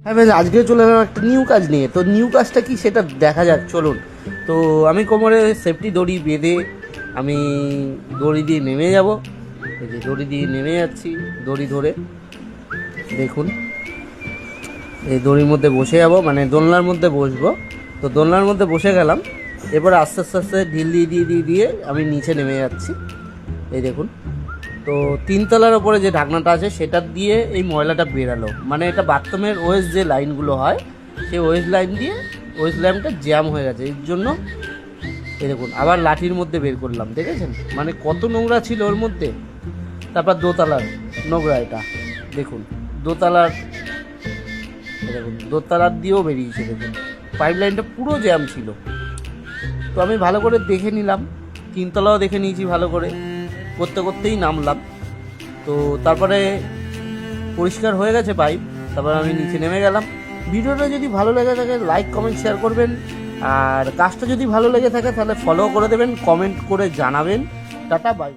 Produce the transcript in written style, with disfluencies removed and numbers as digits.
হ্যাঁ বেশ, আজকে চলে এলাম একটা নিউ কাজ নিয়ে। তো নিউ কাজটা কি সেটা দেখা যাক, চলুন। তো আমি কোমরে সেফটি দড়ি বেঁধে আমি দড়ি দিয়ে নেমে যাব। এই যে দড়ি দিয়ে নেমে যাচ্ছি, দড়ি ধরে দেখুন এই দড়ির মধ্যে বসে যাব, মানে দোলনার মধ্যে বসবো। তো দোলনার মধ্যে বসে গেলাম, এরপর আস্তে আস্তে আস্তে ঢিল দিয়ে দিয়ে দিয়ে দিয়ে আমি নিচে নেমে যাচ্ছি। এই দেখুন, তো তিনতলার ওপরে যে ঢাকনাটা আছে সেটা দিয়ে এই ময়লাটা বেরালো, মানে এটা বাথরুমের ওয়েস্ট যে লাইনগুলো হয় সেই ওয়েস্ট লাইন দিয়ে ওয়েস্ট লাইনটা জ্যাম হয়ে গেছে, এর জন্য। এই দেখুন আবার লাঠির মধ্যে বের করলাম, দেখেছেন মানে কত নোংরা ছিল ওর মধ্যে। তারপর দোতলার নোংরা, এটা দেখুন দোতলার, দেখুন দোতলার দিয়েও বেরিয়েছে। দেখুন পাইপ লাইনটা পুরো জ্যাম ছিল। তো আমি ভালো করে দেখে নিলাম, তিনতলাও দেখে নিয়েছি ভালো করে, করতে করতেই নামলাম। তো তারপরে পরিষ্কার হয়ে গেছে পাইপ, তারপর আমি নিচে নেমে গেলাম। ভিডিওটা যদি ভালো লেগে থাকে লাইক কমেন্ট শেয়ার করবেন, আর কাজটা যদি ভালো লেগে থাকে তাহলে ফলো করে দেবেন, কমেন্ট করে জানাবেন। Tata, by.